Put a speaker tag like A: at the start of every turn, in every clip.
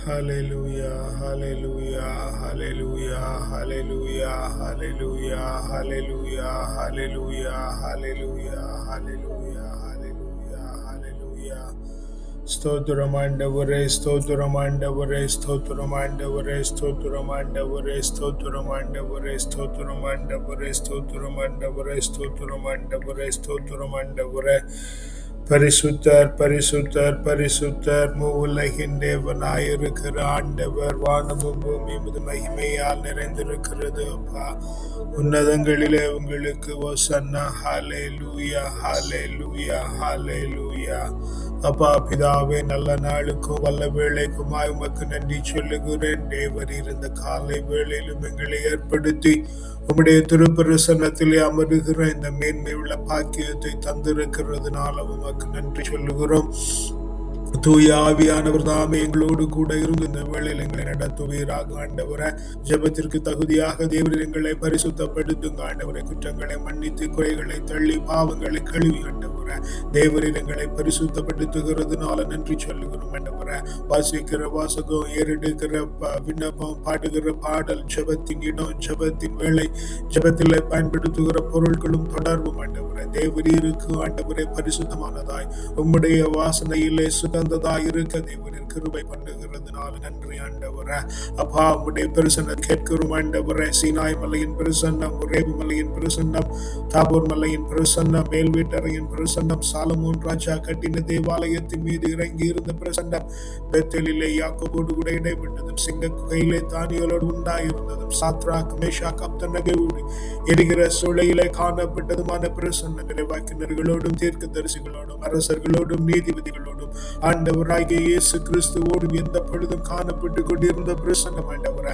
A: Hallelujah, hallelujah, hallelujah, hallelujah, hallelujah, hallelujah, hallelujah, hallelujah, hallelujah, hallelujah, hallelujah. Stotramandavare, Stotramandavare, Stotramandavare, Stotramandavare, Stotramandavare, Stotramandavare, Stotramandavare, Stotramandavare, Stotramandavare. பரிசுத்தர் பரிசுத்தர் பரிசுத்தர் மூவுலகின் தேவனாயிருக்கிற ஆண்டவர். வானமும் பூமியும் மகிமையால் நிறைந்திருக்கிறது. அப்பா, உன்னதங்களிலே உங்களுக்கு ஓசன்னா. ஹல்லேலூயா, ஹல்லேலூயா, ஹல்லேலூயா. அப்பா பிதாவே, நல்ல நாளுக்கும் வல்ல வேளைக்குமாய் உமக்கு நன்றி சொல்லுகிறேன். தேவர் இருந்த காலை வேளையிலும் எங்களை ஏற்படுத்தி உம்முடைய திருப்பிரசன்னத்திலே அமருகிற இந்த மேன்மையுள்ள பாக்கியத்தை தந்திருக்கிறதுனால உமக்கு நன்றி சொல்லுகிறோம். தூய ஆவியானவர் தாமே எங்களோடு கூட இருந்து இந்த வேளையில் எங்களை நடத்துவீராக. ஆண்டவரை, ஜெபத்திற்கு தகுதியாக தேவரீர் எங்களை பரிசுத்தப்படுத்துங்க. ஆண்டவரை, குற்றங்களை மன்னித்து குறைகளை தள்ளி பாவங்களை கழுவி ஆண்டவரை தேவரீர் எங்களை பரிசுத்தப்படுத்துகிறதுனால நன்றி சொல்லுகிறோம். ஆண்டவரை, வாசிக்கிற வாசகம், ஏறெடுக்கிற விண்ணப்பம், பாடுகிற பாடல், ஜெபத்தின் இடம், ஜெபத்தின் வேலை, ஜெபத்தில் பயன்படுத்துகிற பொருட்களும் தொடர்பும் ஆண்டவரை தேவரீருக்கு ஆண்டவரை பரிசுத்தமானதாய் உம்முடைய வாசனையிலே சுகந்ததாய் இருக்க தேவரின் கிருபை பண்ணுகிறதுனால நன்றி ஆண்டவரே. அப்பா, உம்முடைய பிரசன்னம் கேட்கிறோம் ஆண்டவரே. சீனாய் மலையின் பிரசன்னம், ரேபு மலையின் பிரசன்னம், தாபோர் மலையின் பிரசன்னம், மேல் வீட்டறையின் பிரசன்னம், சாலமோன் ராஜா கட்டின தேவாலயத்தின் மீது இறங்கி இருந்த பிரசன்னம், பெத்தேலிலே யாக்கோபோடு கூட இடைப்பட்டதும், சிங்க குகையிலே தானியலோடு உண்டாயிருந்ததும், சாத்ராக் மேஷாக் அப்தநகோடு எரிகிற சூளையிலே காணப்பட்டதுமான பிரசன்னம், இறைவாக்கினர்களோடும் தீர்க்கதரிசிகளோடும் அரசர்களோடும் நீதிபதிகளோடும் ஆண்டவராகிய இயேசு கிறிஸ்துவோடும் எந்த பொழுதும் காணப்பட்டு கொண்டிருந்த பிரசன்னம் ஆண்டவரே.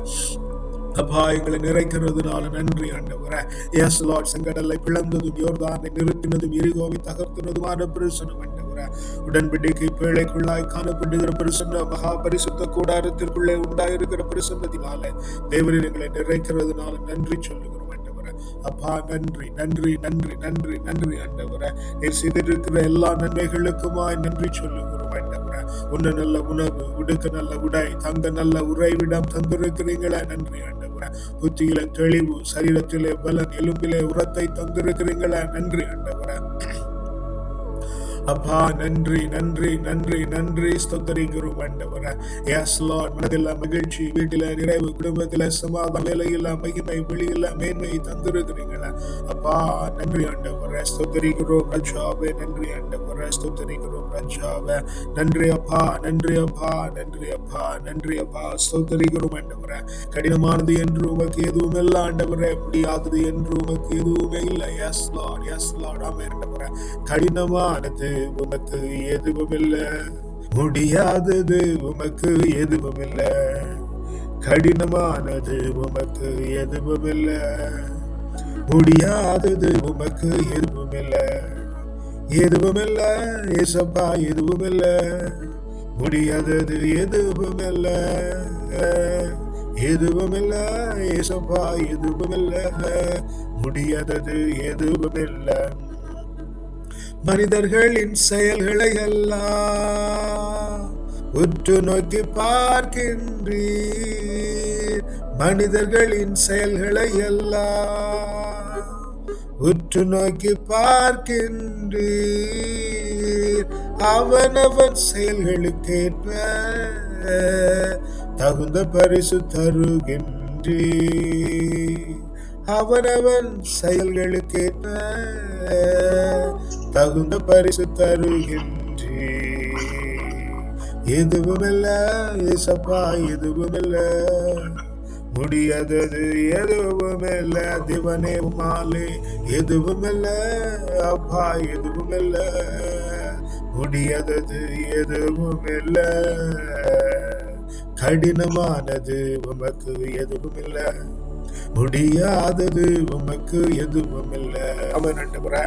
A: அப்பா, எங்களை நிறைக்கிறதுனால நன்றி ஆண்டவரே. எஸ் லார்ட், செங்கடலை பிளந்ததும் யோர்தானை நிறுத்தினதும் எரிகோவை தகர்த்தினதுமான பிரசன்னம் ஆண்டவரே. உடன்படிக்கை பேழைக்குள்ளாய் காணப்படுகிற பிரசன்னம், மகா பரிசுத்த கூடாரத்திற்குள்ளே உண்டாயிருக்கிற பிரசன்னத்தினால தேவரீர் எங்களை நிறைக்கிறதுனால நன்றி சொல்லுகிறோம் ஆண்டவரே. அப்பா, நன்றி நன்றி நன்றி நன்றி நன்றி ஆண்டவரே. நீர் செய்திருக்கிற எல்லா நன்மைகளுக்குமாய் நன்றி சொல்லுகிறோம் ஆண்டவரே. உன்ன நல்ல உணவு, உடுக்க நல்ல உடை, தங்க நல்ல உறைவிடம் தந்திருக்கிறீங்களே, நன்றி ஆண்டவரே. புத்தியில தெளிவு, சரீரத்திலே பலன், எலும்பிலே உரத்தை தந்திருக்கிறீங்களே, நன்றி ஆண்டவரே. அப்பா, நன்றி நன்றி நன்றி நன்றி ஸ்தோத்திரிக்கிறோம் ஆண்டவரே. எஸ் லார்ட், மனதில் மகிழ்ச்சி, வீட்டில நிறைவு, குடும்பத்தில சமாதானம், வேலையில மகிமை, வெளியில மேன்மை தந்திருக்கிறீங்களா. அப்பா, நன்றி ஆண்டவரே. ஸ்தோத்திரிக்கிறோம் ராஜாவே, நன்றி ஆண்டவரே. ஸ்தோத்திரிக்கிறோம் ராஜாவே. நன்றி அப்பா, நன்றி அப்பா, நன்றி அப்பா, நன்றி அப்பா. ஸ்தோத்திரிக்கிறோம் ஆண்டவரே. கடினமானது என்று உமக்கு எதுவும் இல்லை ஆண்டவரே. முடியாதது என்று உமக்கு எதுவுமே இல்லை. Yes Lord, yes Lord. Amen ஆண்டவரே. கடினமானது உமக்கு எதுவும் இல்லை, முடியாதது உமக்கு எதுவும் இல்லை. கடினமானது உமக்கு எதுவும் இல்லை, முடியாதது உமக்கு எதுவும் இல்லை. எதுவும் இல்லை ஏசப்பா, எதுவும் இல்லை, முடியாதது எதுவும் இல்லை. எதுவும் இல்லை ஏசப்பா, எதுவும் இல்லை, முடியாதது எதுவும் இல்லை. மனிதர்களின் செயல்களை எல்லாம் உற்று நோக்கி பார்க்கின்றீர். மனிதர்களின் செயல்களை எல்லாம் உற்று நோக்கி பார்க்கின்றீர். அவனவன் செயல்களுக்கேற்ப தகுந்த பரிசு தருகின்றீர். அவனவன் செயல்களுக்கேற்ப தகுந்த பரிசு தருகின்றீர். எதுவுமில்ல ஏசப்பா, எதுவுமில்ல, முடியாதது எதுவுமில்ல. திவனே மாலே, எதுவுமில்ல அப்பா, எதுவுமில்ல, முடியாதது எதுவுமில்ல. கடினமானது உமக்கு எதுவுமில்ல, முடியாதது உமக்கு எதுவும் இல்லை. அவன் ஆண்டவரே,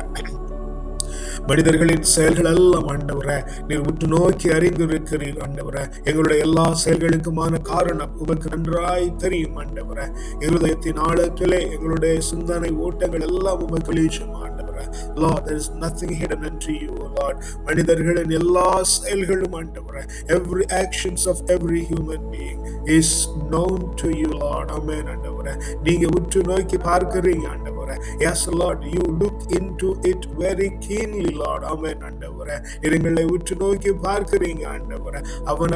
A: மனிதர்களின் செயல்கள் எல்லாம் ஆண்டவரே நீர் உற்று நோக்கி அறிந்திருக்கிறீர் ஆண்டவரே. எங்களுடைய எல்லா செயல்களுக்குமான காரணம் உமக்கு நன்றாய் தெரியும் ஆண்டவரே. இருதயத்தின் ஆழத்திலே எங்களுடைய சிந்தனை ஓட்டங்கள் எல்லாம் உமக்கு வெளிச்சம் ஆண்டவரே. ஆண்டவரே. Lord, there is nothing hidden unto you, O Lord. மனிதர்களின் எல்லா செயல்களும் ஆண்டவரே, every actions of every human being is known to you, Lord. Amen ஆண்டவரே. நீங்க உற்று நோக்கி பார்க்கிறீங்க ஆண்டவரே. Yes Lord, you look into it very keenly, Lord. Amen ஆண்டவரே. எங்களை உற்று நோக்கி பார்க்கிறீங்க ஆண்டவரே.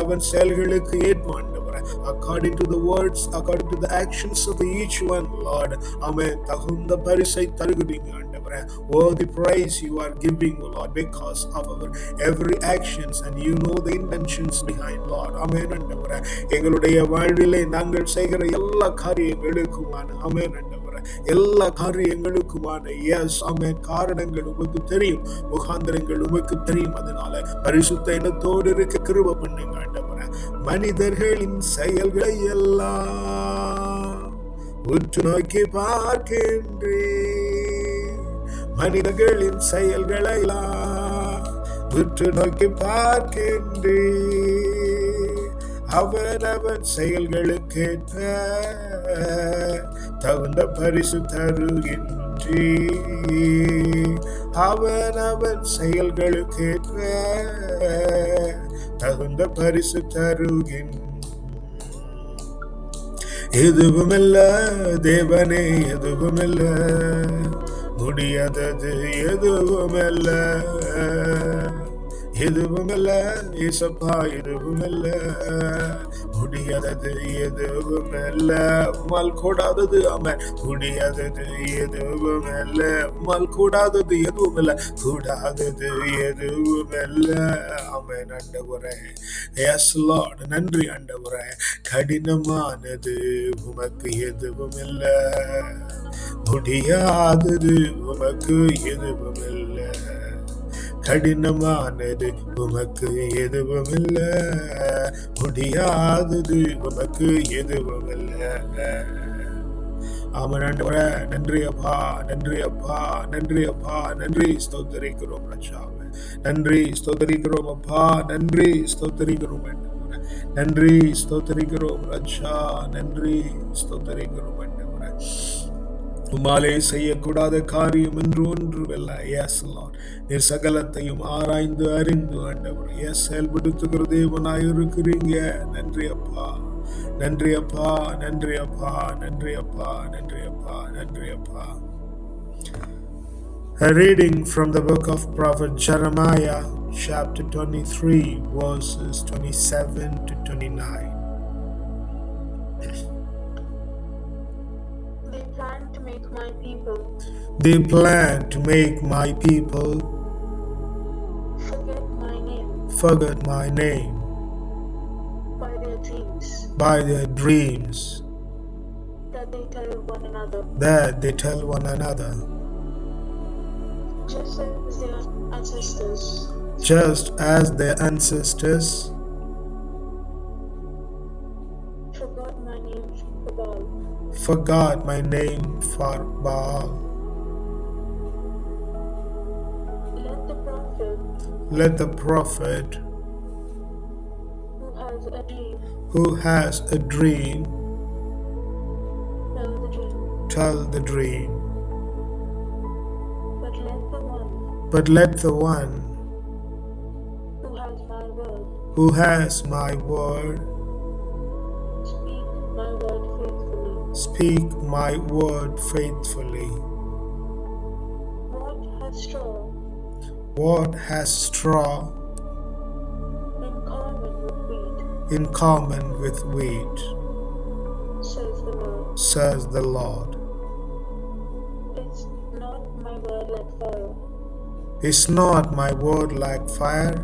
A: அவன் செயல்களுக்கு ஏற்ப ஆண்டவரே, according to the words, according to the actions of each one, Lord. Amen. தகுந்த பரிசை தருகிறீங்க ஆண்டவரே. Worthy praise you are giving, Lord, because of our every actions, and you know the intentions behind, Lord. Amen ஆண்டவரே. எங்களுடைய வாழ்விலே நாங்கள் செய்கிற எல்லா காரியங்களுக்குமான, ஆமென் ஆண்டவரே, எல்லா காரியங்களுக்குமான, எஸ் ஆமென், காரணங்கள் உமக்கு தெரியும், முகாந்திரங்கள் உமக்கு தெரியும். அதனால பரிசுத்த எண்ணத்தோடு இருக்க கிருபை பண்ணுங்க ஆண்டவரே. மனிதர்களின் செயல்களை எல்லாம் உற்று நோக்கி பார்க்கின்றேன். மனிதர்களின் செயல்களை எல்லாம் உற்று நோக்கி பார்க்கின்றேன். அவன் செயல்களுக்கேற்ற தகுந்த பரிசு தருகின்றேன். அவன் செயல்களுக்கேற்ற தகுந்த பரிசு தருகின்றேன். எதுவுமில்ல தேவனே, எதுவுமில்ல, முடியாதது எதுவுமில்ல, எதுவுமில்ல ஏசப்பா, எதுவுமில்ல, முடியாதது எதுவுமில்ல, உம்மால் கூடாதது, ஆமென், முடியாதது எதுவுமில்ல, உம்மால் கூடாதது எதுவுமில்ல, கூடாதது எதுவுமில்ல, ஆமென் ஆண்டவரே. எஸ் லார்ட், நன்றி ஆண்டவரே. கடினமானது உமக்கு எதுவுமில்ல, முடியாதது உமக்கு எதுவுமில்ல, கடினமானது உமக்கு எதுவுமில்ல, முடியாதது உமக்கு எதுவுமில்ல. ஆமென் ஆண்டவரே. நன்றி அப்பா, நன்றி அப்பா, நன்றி அப்பா, நன்றி ஸ்தோத்திரிக்கிறோம் ராஜாவே, நன்றி ஸ்தோத்திரிக்கிறோம் அப்பா, நன்றி ஸ்தோத்திரிக்கிறோம் ஆண்டவரே, நன்றி ஸ்தோத்திரிக்கிறோம் ராஜா, நன்றி ஸ்தோத்திரிக்கிறோம் ஆண்டவரே. உம்மாலே செய்யக்கூடாத காரியம் என்று ஒன்றுமில்ல. எஸ் லார்ட், நீர் சகலத்தையும் ஆராய்ந்து அறிந்து ஆண்டவர் எஸ் செயல்படுத்துகிற தேவனாய் இருக்கிறீங்க. நன்றி அப்பா, நன்றி அப்பா, நன்றி அப்பா, நன்றி அப்பா, நன்றி அப்பா, நன்றி அப்பா. A reading from the book of Prophet Jeremiah, chapter 23, verses 27 to 29.
B: They plan to make my people
A: They plan to make my people
B: forget my name
A: forget my name
B: by their dreams
A: by their dreams
B: that they tell one another,
A: that they tell one another,
B: just as their ancestors
A: just as their ancestors
B: forgot my name for Baal.
A: forgot my name for Baal. Let the prophet who has a dream tell the dream. But let the one who has my word speak my word faithfully. What has straw in common with wheat, says the Lord.
B: Is not my word like fire,
A: Is not my word like fire,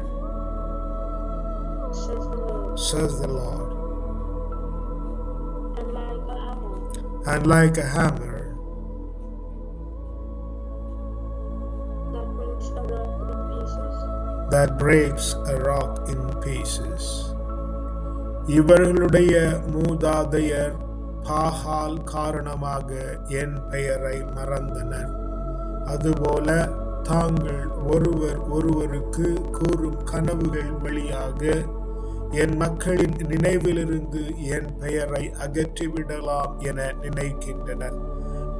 B: says the Lord,
A: and like a hammer that breaks a rock in pieces. இவர்களுடைய மூதாதையர் பாகால் காரணமாக என் பெயரை மறந்தனர். அதுபோல தாங்கள் ஒருவர் ஒருவருக்கு கூறும் கனவுகள் வழியாக என் மக்களின் நினைவிலிருந்து என் பெயரை அகற்றிவிடலாம் என நினைக்கின்றனர்.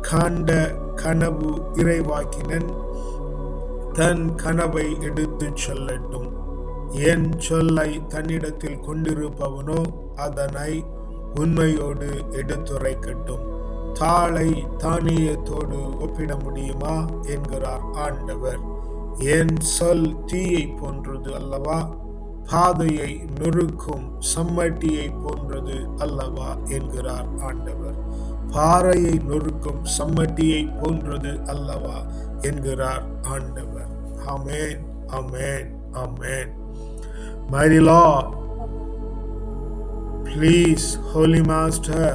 A: காண்ட கனவு இறைவாக்கினன் தன் கனவை எடுத்துச் சொல்லட்டும். என் சொல்லை தன்னிடத்தில் கொண்டிருப்பவனோ அதனை உண்மையோடு எடுத்துரைக்கட்டும். தாளை தானியத்தோடு ஒப்பிட முடியுமா என்கிறார் ஆண்டவர். என் சொல் தீயை போன்றது அல்லவா, பாதையை நொறுக்கும் சம்மட்டியை போன்றது அல்லவா என்கிறார் ஆண்டவர். பாறையை நொறுக்கும் சம்மட்டியை போன்றது அல்லவா என்கிறார் ஆண்டவர். ஆமென், ஆமென், ஆமென். Mighty Lord, please, Holy Master,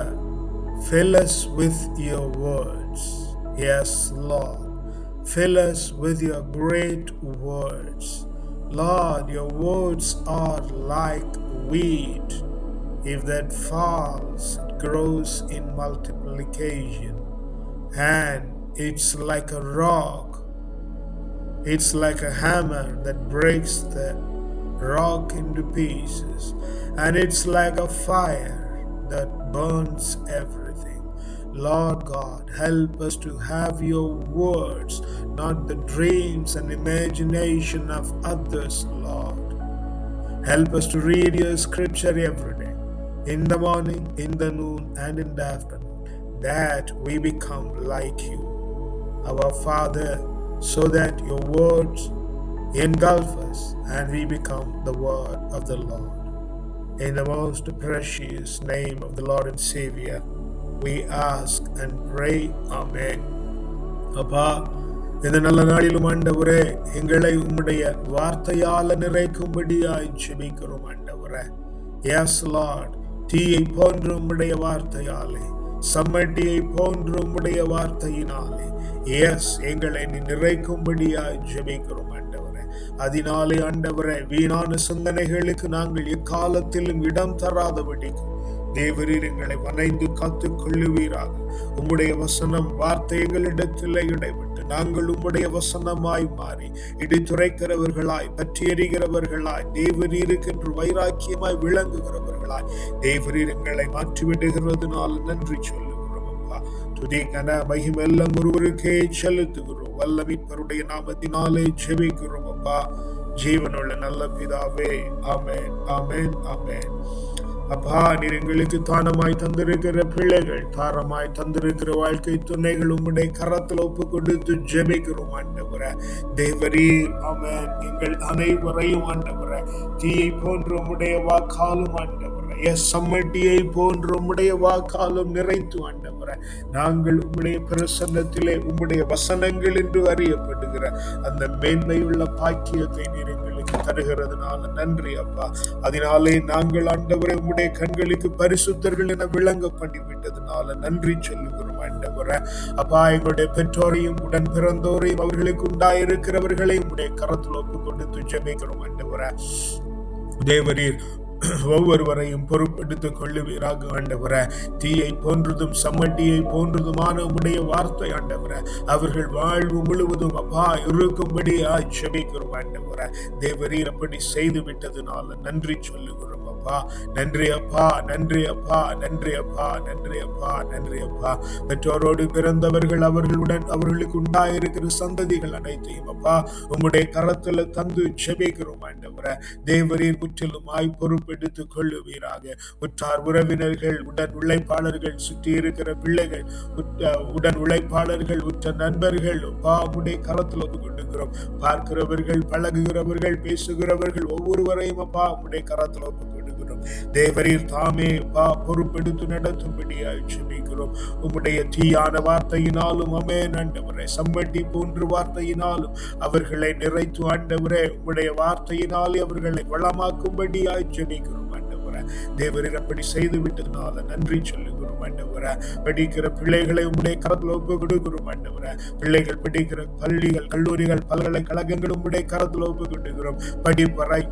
A: fill us with your words. Yes, Lord, fill us with your great words. Lord, your words are like wheat. If that falls, it grows in multiplication. And it's like a rock. It's like a hammer that breaks the rock into pieces. And it's like a fire that burns everything. Lord God, help us to have your words, not the dreams and imagination of others, Lord. Help us to read your scripture every day, in the morning, in the noon, and in the afternoon, that we become like you, our Father, so that your words engulf us and we become the word of the Lord. In the most precious name of the Lord and Savior, we ask and pray. Amen. அப்பா, இந்த நல்ல நாளிலும் ஆண்டவரே, எங்களை உம்முடைய வார்த்தையால நிறைக்கும்படியாய் ஜெபிக்கிறோம் ஆண்டவரே. Yes, Lord, தீயை போன்ற உம்முடைய வார்த்தையாலே, சம்மட்டியை போன்ற உம்முடைய வார்த்தையினாலே, எஸ், எங்களை நீ நிறைக்கும்படியாய் ஜெபிக்கிறோம் ஆண்டவரே. அதனாலே ஆண்டவரே, வீணான சிந்தனைகளுக்கு நாங்கள் எக்காலத்திலும் இடம் தராதபடிக்கு தேவரீர் எங்களை வளைந்து காத்துக் கொள்ளுவீராக. உம்முடைய வசனம் வார்த்தை எங்களிடத்தில் இடைவிட்டு நாங்கள் உம்முடைய வசனமாய் மாறி இடித்துரைக்கிறவர்களாய், பற்றி எறிகிறவர்களாய், தேவரீருக்கென்று வைராக்கியமாய் விளங்குகிறவர்களாய் தேவரீர் எங்களை மாற்றிவிடுகிறதுனால நன்றி சொல்லுகிறோம் அப்பா. துதி கன மகிமெல்லாம் ஒருவருக்கே செலுத்துகிறோம். வல்லமைப்பருடைய நாமத்தினாலே ஜெபிக்கிறோம் அப்பா, ஜீவனுள்ள நல்ல பிதாவே. ஆமென், ஆமென், ஆமென். அப்பா, நீர் எங்களுக்கு தானமாய் தந்திருக்கிற பிள்ளைகள், தாரமாய் தந்திருக்கிற வாழ்க்கை துணைகள் உம்முடைய கரத்தில் ஒப்பு கொடுத்து ஜெபிக்கிறோம் ஆண்டவரே. தேவரீர் ஆமென், எங்கள் அனைவரையும் ஆண்டவரே தீயை போன்ற உம்முடைய வாக்காலும் ஆண்டவரே, சம்மட்டியை போன்ற உம்முடைய வாக்காலும் நிறைத்து ஆண்டவரே, நாங்கள் உம்முடைய பிரசன்னத்திலே உம்முடைய வசனங்கள் என்று அறியப்படுகிற அந்த மேன்மையுள்ள பாக்கியத்தை நீர் எங்களுக்கு தருகிறதுனால நன்றி அப்பா. அதனாலே நாங்கள் ஆண்டவரே உம்முடைய கண்களுக்கு பரிசுத்தர்கள் என விளங்க பண்ணிவிட்டதுனால நன்றி சொல்லுகிறோம் ஆண்டவரே. அப்பா, எங்களுடைய பெற்றோரையும் உடன் பிறந்தோரையும் அவர்களுக்கு உண்டாயிருக்கிறவர்களையும் உம்முடைய கரத்தில் ஒப்பு கொடுத்து ஜெபிக்கிறோம் ஆண்டவரே. தேவரீர் ஒவ்வொருவரையும் பொறுப்பெடுத்துக் கொள்ளுவீராக ஆண்டவரே. தீயை போன்றதும் சம்மட்டியை போன்றதுமான உம்முடைய வார்த்தை ஆண்டவரே அவர்கள் வாழ்வு முழுவதும் அப்பா இருக்கும்படி ஜெபிக்கிறோம் ஆண்டவரே. தேவரீர் அப்படி செய்து விட்டதுனால நன்றி சொல்லுகிறோம் அப்பா. நன்றி அப்பா, நன்றி அப்பா, நன்றி அப்பா, நன்றி அப்பா, நன்றி அப்பா. பெற்றோரோடு பிறந்தவர்கள் அவர்களுடன் அவர்களுக்கு உண்டாயிருக்கிற சந்ததிகள் அனைத்தையும் அப்பா உம்முடைய கரத்துல தந்து ஜெபிக்கிறோம் ஆண்டவரே. தேவரீர் முற்றிலுமாய் பொறுப்பெடுத்துக் கொள்ளுவீராக. உற்றார் உறவினர்கள், உடன் உழைப்பாளர்கள், சுற்றி இருக்கிற பிள்ளைகள், உடன் உழைப்பாளர்கள், உற்ற நண்பர்கள் அப்பா உம்முடைய கரத்துல ஒப்புக்கொண்டிருக்கிறோம். பார்க்கிறவர்கள், பழகுகிறவர்கள், பேசுகிறவர்கள் ஒவ்வொருவரையும் அப்பா உம்முடைய கரத்துல ஒப்புக்கொண்டிருக்கிறோம். தேவரீர் தாமே அப்பா பொறுப்பெடுத்து நடத்தும்படியாய் ஜெபிக்கிறோம். உம்முடைய தீயான வார்த்தையினாலும் ஆமென் ஆண்டவரே, சம்மட்டி போன்ற வார்த்தையினாலும் அவர்களை நிறைத்து ஆண்டவரே, உம்முடைய வார்த்தையினாலே அவர்களை வளமாக்கும்படியாய் ஜெபிக்கிறோம் ஆண்டவரே. தேவரீர் அப்படி செய்து விட்டதுனால நன்றி சொல்லுகிறோம் ஆண்டவரே. படிக்கிற பிள்ளைகளை உம்முடைய கரத்தில் ஒப்பு கொடுக்கிறோம் ஆண்டவரே. பிள்ளைகள் படிக்கிற பள்ளிகள், கல்லூரிகள், பல்கலைக்கழகங்கள் உம்முடைய கரத்தில் ஒப்பு கொடுக்கிறோம். படிப்பறை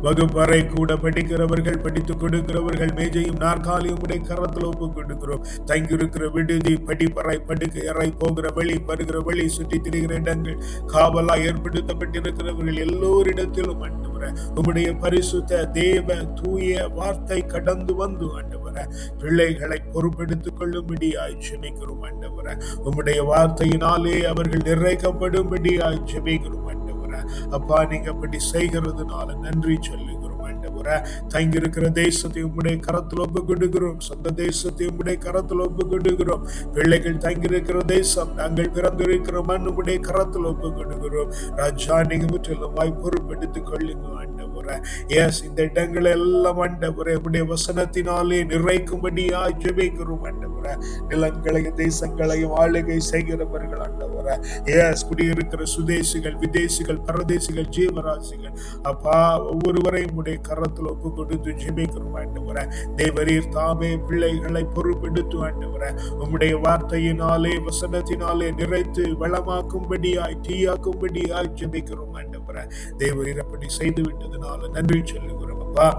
A: வகுப்பறை கூட படிக்கிறவர்கள், படித்துக் கொடுக்கிறவர்கள், மேஜையும் நாற்காலியும் உடைய கரத்தில் ஒப்பு கொடுக்கிறோம். தங்கியிருக்கிற விடுதி, படிப்பறை, படுக்கை அறை, போகிற வழி, வருகிற வழி, சுற்றி திரிகிற இடங்கள், காவலா ஏற்படுத்தப்பட்டிருக்கிறவர்கள் எல்லோரிடத்திலும் ஆண்டவரே உம்முடைய பரிசுத்த தேவ தூய வார்த்தை கடந்து வந்து ஆண்டவரே பிள்ளைகளை பொறுப்பெடுத்துக் கொள்ளும்படியாய் ஜெபிக்கிறோம் ஆண்டவரே. உம்முடைய வார்த்தையினாலே அவர்கள் நிறைக்கப்படும்படியாய் ஜெபிக்கிறோம் ஆண்டவரே. அப்பா, நீங்க அப்படி செய்கிறதுனால நன்றி சொல்லுகிறோம் ஆண்டவரே. தங்கியிருக்கிற தேசத்தை உம்முடைய கரத்தில் ஒப்பு கொடுக்கிறோம். சொந்த தேசத்தை உம்முடைய கரத்தில் ஒப்பு கொடுக்கிறோம். பிள்ளைகள் தங்கியிருக்கிற தேசம், நாங்கள் பிறந்திருக்கிற மண் உம்முடைய கரத்தில் ஒப்பு கொடுக்கிறோம். ராஜா, நீங்க முற்றிலுமாய் பொறுப்பெடுத்துக் கொள்ளுங்க ஆண்டவரே. எஸ், இந்த இடங்கள் எல்லாம் ஆண்டவரே உம்முடைய வசனத்தினாலே நிறைக்கும்படியாய் ஜெபிக்கிறோம் ஆண்டவரே. நிலங்களையும் தேசங்களையும் ஆளுகை செய்கிறவர்கள் ஆண்டவரே, எஸ், குடியிருக்கிற சுதேசிகள், விதேசிகள், பரதேசிகள், ஜீவராசிகள், அப்பா ஒவ்வொருவரையும் உடைய கரத்தில் ஒப்பு கொடுத்து ஜெபிக்கிறோம் ஆண்டவரே. தேவரீர் தாமே பிள்ளைகளை பொறுப்பெடுத்து ஆண்டவரே உம்முடைய வார்த்தையினாலே வசனத்தினாலே நிறைத்து வளமாக்கும்படியாய் தீயாக்கும்படியாய் ஜெபிக்கிறோம் ஆண்டவரே. தேவரீர் அப்படி செய்து விட்டதுனால நன்றி சொல்லுகிறோம் அப்பா.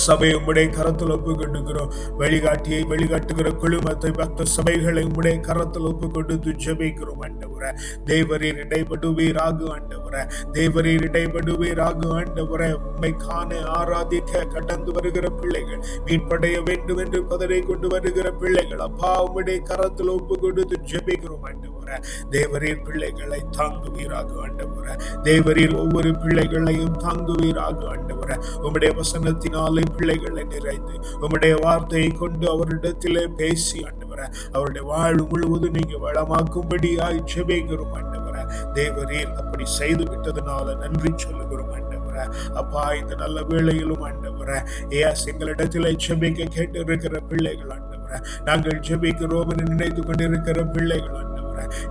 A: சபையை உம்முடைய கரத்தில் ஒப்பு கொடுக்கிறோம். வழிகாட்டியை வழிகாட்டுகிற குழுமத்தை, பக்த சபைகளை உம்முடைய கரத்தில் ஒப்பு கொடுத்து ஜெபிக்கிறோம் ஆண்டவரே. தேவரீர் இடைபடுவீராக ஆண்டவரே, தேவரீர் இடைபடுவீராக ஆண்டவரே. உம்மை காண ஆராதிக்க கடந்து வருகிற பிள்ளைகள், மீட்படைய வேண்டும் என்று பதரை கொண்டு வருகிற பிள்ளைகள், அப்பா உம்முடைய கரத்தில் ஒப்பு கொடுத்து ஜெபிக்கிறோம் ஆண்டவரே. தேவரீர் பிள்ளைகளை தாங்குவீராக ஆண்டவரே. தேவரீர் ஒவ்வொரு பிள்ளைகளையும் தாங்குவீராக ஆண்டவரே. உம்முடைய வசனத்தினாலே பிள்ளைகளை நிறைந்து உம்முடைய வார்த்தையை கொண்டு அவரிடத்திலே பேசி ஆண்டவரே அவருடைய வாழ்வு முழுவதும் நீங்க வளமாக்கும்படியாய் ஜெபிக்கிறோம் ஆண்டவரே. தேவரீர் அப்படி செய்து விட்டதுனால நன்றி சொல்லுகிறோம் ஆண்டவரே. அப்பா, இந்த நல்ல வேளையிலும் ஆண்டவரே, ஏஸ், எங்களிடத்திலே ஜெபிக்க கேட்டு இருக்கிற பிள்ளைகள் ஆண்டவரே, நாங்கள் ஜெபிக்கிறோம் என்று நினைத்து கொண்டிருக்கிற பிள்ளைகள் ஆண்டவரே,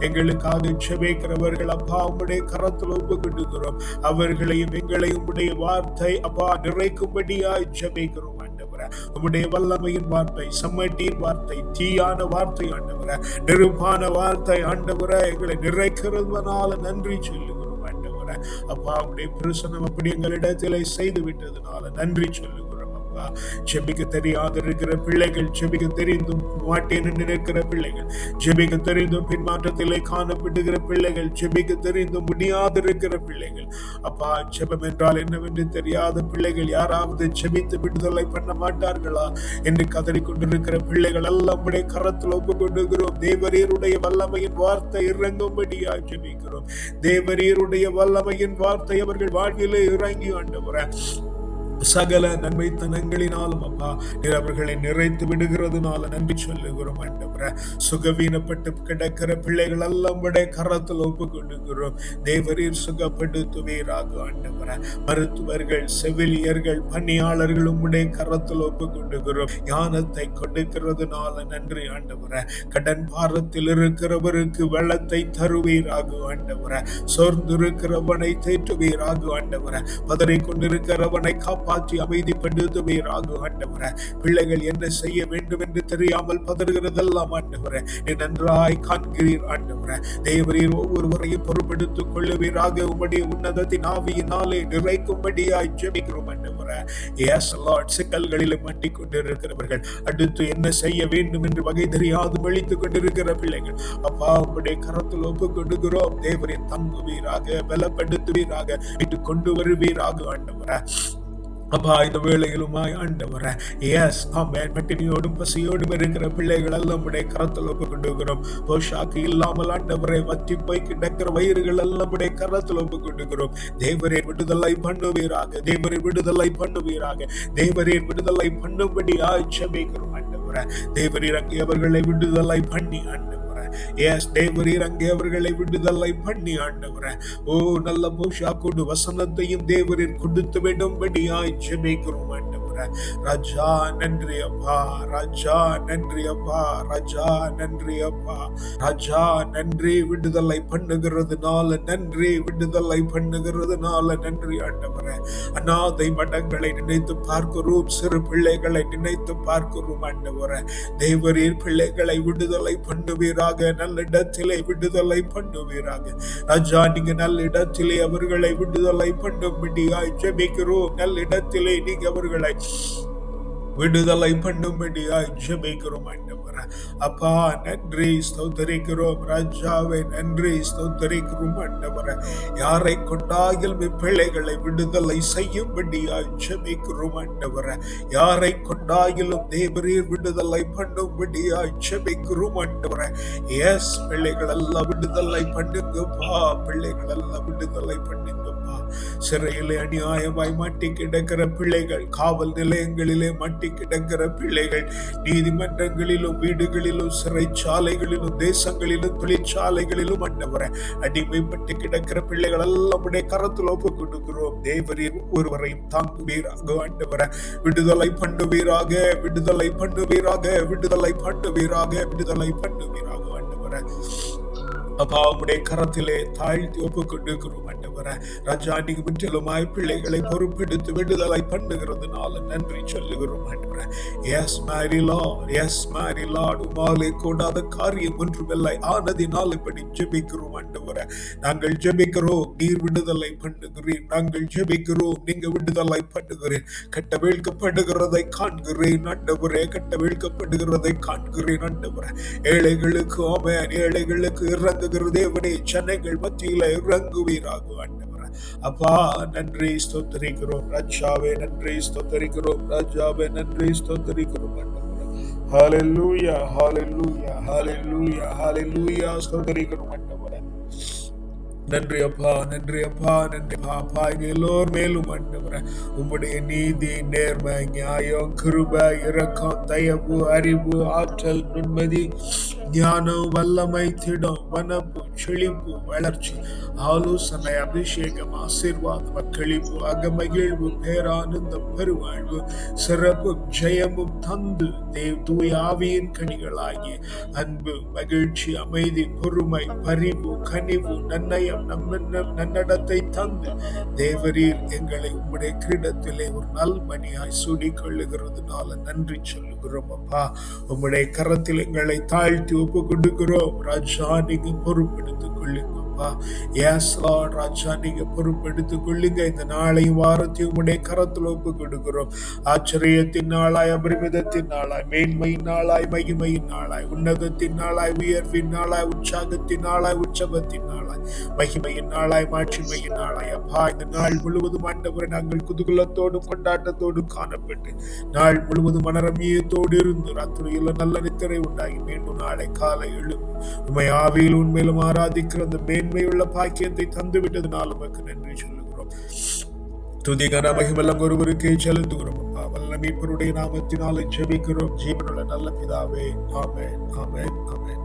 A: எங்களுக்காக ஜெபிக்கிறவர்கள் அப்பா உம்முடைய கரத்தில் ஒப்பு கொடுக்கிறோம். அவர்களையும் எங்களையும் உடைய வார்த்தை அப்பா நிறைக்கும்படியாய் ஜெபிக்கிறோம் ஆண்டவரே. உம்முடைய வல்லமையின் வார்த்தை, சம்மட்டியின் வார்த்தை, தீயான வார்த்தை ஆண்டவரே, நெருப்பான வார்த்தை ஆண்டவரே எங்களை நிறைக்கிறதுனால நன்றி சொல்லுகிறோம் ஆண்டவரே. அப்பா, உம்முடைய பிரசன்னம் அப்படி எங்களிடத்திலே செய்து விட்டதுனால நன்றி சொல்லுகிறோம். ஜெபிக்க தெரியாத இருக்கிற பிள்ளைகள், ஜெபிக்க தெரிந்தும் மாட்டேன் நினைக்கிற பிள்ளைகள், ஜெபிக்க தெரிந்தும் பின்மாற்றத்திலே காணப்படுகிற பிள்ளைகள், ஜெபிக்க தெரிந்தும் முடியாது இருக்கிற பிள்ளைகள், அப்பா ஜெபம் என்றால் என்னவென்று தெரியாத பிள்ளைகள், யாராவது ஜெபித்து விடுதலை பண்ண மாட்டார்களா என்று கதறிக்கொண்டிருக்கிற பிள்ளைகள் எல்லாம் உடைய கரத்தில் ஒப்பு கொண்டுகிறோம். தேவரீருடைய வல்லமையின் வார்த்தை இறங்கும்படியா ஜெபிக்கிறோம். தேவரீருடைய வல்லமையின் வார்த்தை அவர்கள் வாழ்விலே இறங்கி ஆண்டவரே சகல நன்மைத்தனங்களினாலும் அப்பா நீர் அவர்களை நிறைத்து விடுகிறதுனால நன்றி சொல்லுகிறோம் ஆண்டவரே. சுகவீனப்பட்டு கிடக்கிற பிள்ளைகள் எல்லாம் உடைய கரத்தில் ஒப்பு கொண்டுகிறோம். தேவரீர் சுகப்படுத்துவீராக ஆண்டவரே. மருத்துவர்கள், செவிலியர்கள், பணியாளர்களும் உடைய கரத்தில் ஒப்பு கொண்டுகிறோம். ஞானத்தை கொடுக்கிறதுனால நன்றி ஆண்டவரே. கடன் பாரத்தில் இருக்கிறவருக்கு வெள்ளத்தை தருவீராக ஆண்டவரே. சோர்ந்து இருக்கிறவனை தேற்றுவீராக ஆண்டவரே. பதறி கொண்டிருக்கிறவனை காப்பாற்றி அமைதிப்படுத்துவீராக ஆண்டவரே. பிள்ளைகள் என்ன செய்ய வேண்டும் என்று தெரியாமல் பதறுகிறதெல்லாம் ஆண்டவரே நீ நன்றாய் காண்கிறீர் ஆண்டவரே. தேவரீர் ஒவ்வொருவரையும் பொறுப்பெடுத்துக் கொள்ளுவீராக. உம்முடைய உன்னதத்தின் ஆவியினாலே நிறைக்கும்படியாய் ஜெபிக்கிறோம் ஆண்டவரே. எஸ் லார்ட், சிக்கல்களில் மாட்டிக் கொண்டிருக்கிறவர்கள், அடுத்து என்ன செய்ய வேண்டும் என்று வகை தெரியாது வலித்துக் கொண்டிருக்கிற பிள்ளைகள், அப்பா உம்முடைய கரத்தில் ஒப்பு கொடுக்கிறோம். தேவரீர் தங்குவீராக, பலப்படுத்துவீராக, விட்டு கொண்டு வருவீராக ஆண்டவரே. அப்பா, இந்த வேளையிலுமாய் ஆண்டவரே, எஸ் ஆமென், பட்டினியோடும் பசியோடும் இருக்கிற பிள்ளைகள் எல்லாம் உடைய கரத்தில் ஒப்பு கொண்டுகிறோம். போஷாக்கு இல்லாமல் ஆண்டவரை வத்தி போய் கிடக்கிற வயிறுகள் எல்லாம் உடைய கரத்தில் ஒப்பு கொண்டுகிறோம். தேவரீர் விடுதலை பண்ணுவீராக, தேவரீர் விடுதலை பண்ணுவீராக, தேவரீர் விடுதலை பண்ணும்படி ஜெபிக்கிறோம் ஆண்டவரே. தேவரீர் அங்கே அவர்களை விடுதலை பண்ணி ஆண்டவரே, எஸ் தேவரீர் அங்கே அவர்களை விடுதலை பண்ணி ஆண்டவரே. ஓ நல்ல போஷாக்கோடு வசனத்தையும் தேவரீர் கொடுத்து விடும்படியாய் ஜெபிக்கிறோம் ஆண்டவரே. ஆண்டவரே. ராஜா நன்றி அப்பா, ராஜா நன்றி அப்பா, ராஜா நன்றி அப்பா, ராஜா நன்றி. விடுதலை பண்ணுகிறதுனால நன்றி, விடுதலை பண்ணுகிறதுனால நன்றி ஆண்டவரே. அநாதை மடங்களை நினைத்து பார்க்கிறோம், சிறு பிள்ளைகளை நினைத்து பார்க்கிறோம் ஆண்டவரே. தேவரீர் பிள்ளைகளை விடுதலை பண்ணுவீராக, நல்ல இடத்திலே விடுதலை பண்ணுவீராக. ராஜா நீங்க நல்ல இடத்திலே அவர்களை விடுதலை பண்ணும்படியாய் ஜெபிக்கிறோம். நல்ல இடத்திலே நீங்க அவர்களை விடுதலை பண்ணும்படியாய் ஜெபிக்கிறோம் ஆண்டவரே. அப்பா நன்றி ஸ்தோத்திரிக்கிறோம் ராஜாவே, நன்றி ஸ்தோத்திரிக்கிறோம் ஆண்டவரே. யாரை கொண்டாலும் பிள்ளைகளை விடுதலை செய்யும்படியாய் ஜெபிக்கிறோம் ஆண்டவரே. யாரை கொண்டாலும் தேவரீர் விடுதலை பண்ணும்படியாய் ஜெபிக்கிறோம் ஆண்டவரே. எஸ், பிள்ளைகள் எல்லாம் விடுதலை பண்ணுங்கப்பா, பிள்ளைகள் எல்லாம் விடுதலை பண்ணுங்கப்பா. சிறையிலே அநியாயமாய் மாட்டி கிடக்கிற பிள்ளைகள், காவல் நிலையங்களிலே மாட்டி கிடக்கிற பிள்ளைகள், நீதிமன்றங்களிலும் வீடுகளிலும் சிறைச்சாலைகளிலும் தேசங்களிலும் தொழிற்சாலைகளிலும் ஆண்டவரே அடிமைப்பட்டு கிடக்கிற பிள்ளைகள் எல்லாம் உடைய கரத்தில் ஒப்பு கொடுக்கிறோம். தேவரீர் ஒருவரையும் தாங்குவீராக ஆண்டவரே. விடுதலை பண்ணுவீராக, விடுதலை பண்ணுவீராக, விடுதலை பண்ணுவீராக, விடுதலை பண்ணுவீராக ஆண்டவரே. அப்பா உடைய கரத்திலே தாழ்த்தி ஒப்பு கொண்டிருக்கிறோம் ஆண்டவரே. ராஜா நீங்க முற்றிலுமாய் பிள்ளைகளை பொறுப்பெடுத்து விடுதலை பண்ணுகிறதுனால நன்றி சொல்லுகிறோம் ஆண்டவரே. எஸ் மேரி லார்ட், எஸ் மேரி லார்ட், உமாலே கூடாத காரியம் ஒன்றுமில்லை ஆனதினால் இப்படி ஜெபிக்கிறோம் ஆண்டவரே. நாங்கள் ஜெபிக்கிறோம், நீர் விடுதலை பண்ணுகிறேன். நாங்கள் ஜெபிக்கிறோம், நீங்க விடுதலை பண்ணுகிறேன். கட்டவிழ்க்கப்படுகிறதை காண்கிறேன் ஆண்டவரே, கட்டவிழ்க்கப்படுகிறதை காண்கிறேன் ஆண்டவரே. ஏழைகளுக்கு ஆமென், ஏழைகளுக்கு இறங்குகிற தேவனே, சென்னைகள் மத்தியில இறங்குவீராக ஆண்டவரே. அப்பா நன்றி ஸ்தோத்திரிக்கிறோம் ராஜாவே, நன்றி ஸ்தோத்திரிக்கிறோம் ராஜாவே, நன்றி ஸ்தோத்திரிக்கிறோம் ஆண்டவரே. ஹல்லேலூயா, ஹல்லேலூயா, ஹல்லேலூயா, ஹல்லேலூயா, ஸ்தோத்திரிக்கிறோம் ஆண்டவரே. நன்றி அப்பா, நன்றி அப்பா, நன்றி அப்பா. எல்லோர் மேலும் ஆண்டவரே உம்முடைய நீதி, நேர்மை, நியாயம், கிருபை, இரக்கம், தயவு, அறிவு, ஆற்றல், நுண்மதி, ஞானம், வல்லமை, திடம், வனப்பு, செழிப்பு, வளர்ச்சி, ஆலோசனை, அபிஷேகம், ஆசீர்வாதம், மக்களிப்பு, அகமகிழ்வு, பேரானந்தம், பெருவாழ்வு, சிறப்பும் ஜெயமும் தந்து தூய ஆவியின் கனிகளாகிய அன்பு, மகிழ்ச்சி, அமைதி, பொறுமை, பரிவு, கனிவு, நன்னயம், நன்னடத்தை தந்து தேவரீர் எங்களை உம்முடைய கிரீடத்திலே ஒரு நல்மணியாய் சூடிக்கொள்ளுகிறதுனால நன்றி சொல்லுகிறோம் அப்பா. உம்முடைய கரத்தில் எங்களை தாழ்த்தி ஒப்பு கொடுக்கிறோம் ராஜா. நீங்க பொறுப்பெடுத்துக் கொள்ளுங்க அப்பா. எஸ் லார்ட், ராஜா நீங்க பொறுப்பெடுத்துக் கொள்ளுங்க. இந்த நாளையும் வாரத்தையும் உம்முடைய கரத்தில் ஒப்பு கொடுக்கிறோம். ஆச்சரியத்தின் நாளாய், அபரிமிதத்தின் நாளாய், மேன்மையின் நாளாய், மகிமையின் நாளாய், உன்னதத்தின் நாளாய், உயர்வின் நாளாய், உற்சாகத்தின் நாளாய், உற்சவத்தின் நாளாய், மகிமையின் நாளாய், மாட்சிமையின் நாளாய் அப்பா. இந்த நாள் முழுவதும் ஆண்டவரை நாங்கள் குதூகலத்தோடும் கொண்டாட்டத்தோடும் காணப்பட்டு நாள் முழுவதும் மனரமியத்தோடு இருந்து ராத்திரியில் நல்ல நித்திரை உண்டாகி மீண்டும் நாளை காலை எழுந்து உம்மை ஆவியில் உண்மையிலும் ஆராதிக்கிற அந்த மேன்மையுள்ள பாக்கியத்தை தந்துவிட்டதுனால் உமக்கு நன்றி சொல்லுகிறோம். துதி கன மகிமெல்லாம் ஒருவருக்கே செலுத்துகிறோம் அப்பா. வல்ல மீட்பருடைய நாமத்தினாலே ஜெபிக்கிறோம் ஜீவனுள்ள நல்ல பிதாவே. ஆமென், ஆமென், ஆமென்.